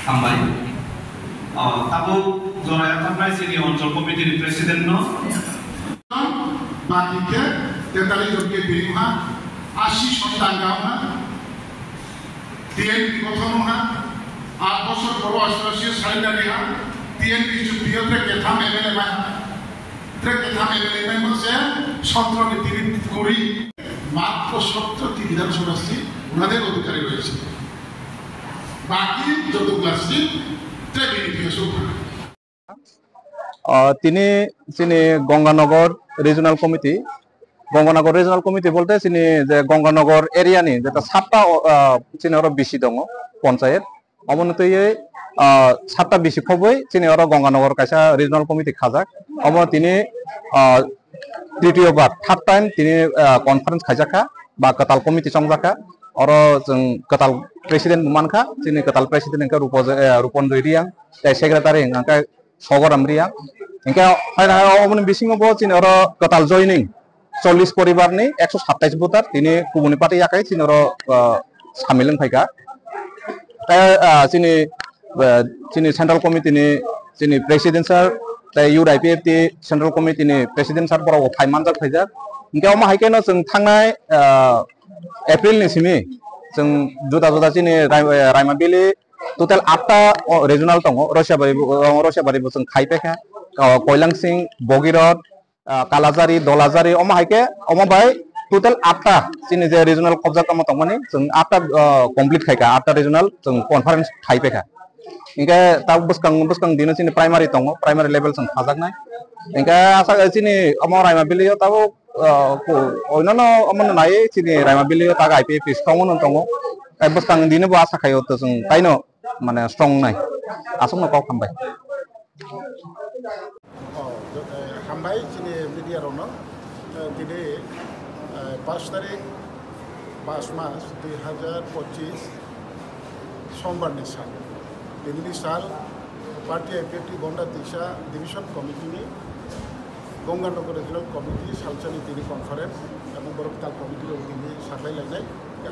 हामबाय ताबो जराया थांनाय जोंनि अञ्चल कमिटिनि प्रेसिडेन्ट न बाकिके तेताली जोके बिरिमा 80 শতাংশ টিএনপি গঠন হা 8 বছর বড় অস্ট্রেলিয়া সাইডারি হা টিএনপি যুক্তিয় কেথা মেলে মা কেথা মেলে মা মসে সন্ত্রকে তিনি করি মাত্র 70টি বিধানসভা সিট ওনাদের অধিকারী রয়েছে বাকি যতগুলো সিট তিনি গঙ্গানগর রিজনাল কমিটি বলতে তিনি যে গঙ্গানগর এরিয়ানি যেটা 7টা চিনি বেশি দङ পঞ্চায়েত অমনতয়ে 7টা বেশি খবই চিনি গঙ্গানগর কাইসা রিজনাল কমিটি খাজাক অমন তিনি তৃতীয়বার থার্ড টাইম তিনি কনফারেন্স খাইজাखा বা कताल कमिटी संजाखा और जों कताल प्रेसिडेंट मानखा जोंनि कताल प्रेसिडेंट इनका रूपन दैरियां सेक्रेटारि इनका सगराम रिया इनका फायना अमन बिसिङाव जोंनि और कताल जॉइनिंग 40 परिवारनि 127 भोटार तिनि गुबुननि पार्टी आखाय जोंनि और सामिल फायका जोंनि सेंट्रल कमिटिनि जोंनि प्रेसिडेंट सर UIPFT सेंट्रल कमिटिनि प्रेसिडेंट सर बराव फाइमान जाक फायजा इनका मा हायकेनो जों थांनाय एप्रिल निसिमि जों जुदा जुदा जोंनि रायमाबिलि टोटल 8टा रिजनाल दङ रसियाबारि जों खायपेखा कयलांसिं बगिरत कालाजारि दलाजारि अमा हायके अमा बाय टोटल 8टा जोंनि जे रिजनाल कब्जा कम दंमानि जों 8टा कमप्लीट खायका 8टा रिजनाल जों कन्फारेन्स खायपेखा इनका ताव बसकां दिनो जोंनि प्राइमारि दङ प्राइमारि लेभेल जों खाजाकनाय इनका आसा जोंनि अमा रायमाबिलियाव ताव अन्यान्य अमन नाय जोंनि रायमाबिलियाव ताग IPF स्ट्रंग दङ बसकां दिनोबो आसा खायो तो जों कायनो माने स्ट्रंग नाय आसमनो काव खामबाय हामबाय जोंनि मिडिया रनो दिनै 5 तारिख 5 मास 2025 सोमबारनि सान दिनैनि सान पार्टी IPFT गंडा दिशा डिविजन कमिटिनि गंगानगर रिजनल कमिटी सालसानि दिनै कन्फारेन्स এবং बरकताल कमिटियाव दिनै सारलायलायनाय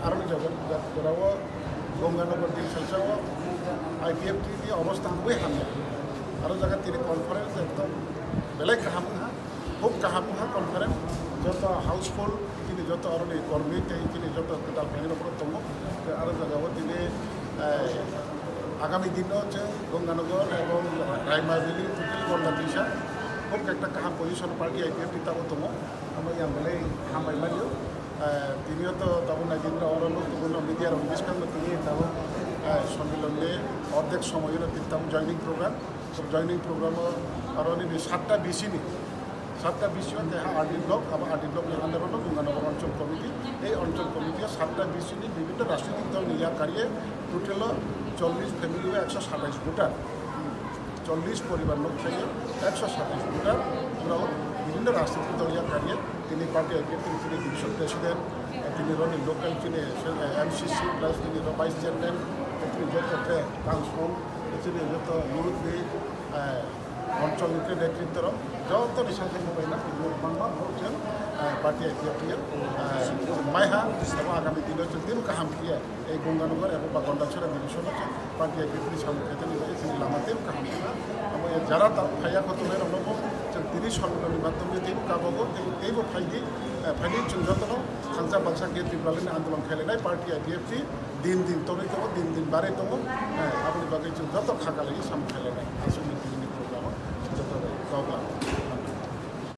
आरो जायगाफोराव गंगानगर दिनै सालसाव IPFT नि अवस्था बै हामनाय आरो जायगा दिनै कन्फारेन्स एकदम बेलेग गाहामहा खूब गाहामहा कन्फारेन्स যত हाउसफुल दिनै যত आरो नै कर्मी दिनै যত कताल फेंगनफोर दङ आरो जायगायाव दिनै आगामी दिनाव जों गंगानगर এবং रायमाबिलि टोटल गंडा दिशा खूब একটা কাহা পজিশন পার্টি IPFT তাবো দङ আমরা ইয়ামলে হামবাই মালিও তিনিও তো তাবো না দিন অরলো তবুন মিডিয়ার বিস্কান তিনি তাবো সম্মেলনে অর্ধেক সময়ের তিনটাম জয়নিং প্রোগ্রাম জয়নিং প্রোগ্রাম আর অনেক 7টা বিসিনি 7টা BCO তেহা RD ব্লক আবার RD ব্লক আন্ডারত গঙ্গানগর অঞ্চল কমিটি এই অঞ্চল কমিটি 7টা BCOনি বিভিন্ন রাজনৈতিক দল নিয়া কারিয়ে টোটাল 40 ফ্যামিলি 127 ভোটার 40 পরিবার লোক থেকে 127 ভোটার আমরাও বিভিন্ন রাজনৈতিক দল নিয়া কারিয়ে তিনি পার্টি তিনি ডিভিশন প্রেসিডেন্ট তিনি রনি লোকাল তিনি MCC প্লাস তিনি ভাইস চেয়ারম্যান তিনি যত কাউন্সিল তিনি যত মুরব্বী অঞ্চলকে নেতৃত্ব যত রিসার্চের মোবাইল বাংলা বলছেন পার্টি আইপিএফ মাইহা এবং আগামী দিনে দিন কাহাম কিয়া এই গঙ্গানগর এবং বা গন্ডাছড়া ডিভিশন আছে পার্টি আইপিএফ সামনে খেতে নিয়ে তিনি লামাতেও কাহাম কিনা এবং যারা তার ফাইয়া খতমের অনুভব जों 30 সম্মেলনের মাধ্যমে দিন কাবাগো এইব ফাইদি जों যতন খানসা বাক্সা গে ত্রিপুরালিন আন্দোলন খেলেনায় পার্টি আইপিএফ দিন দিন তরই দङ দিন দিন বারে দङ আপনি বাকি जों যত খাগালাই সাম খেলেনায় আসলে বিভিন্ন প্রোগ্রাম যত গাওয়া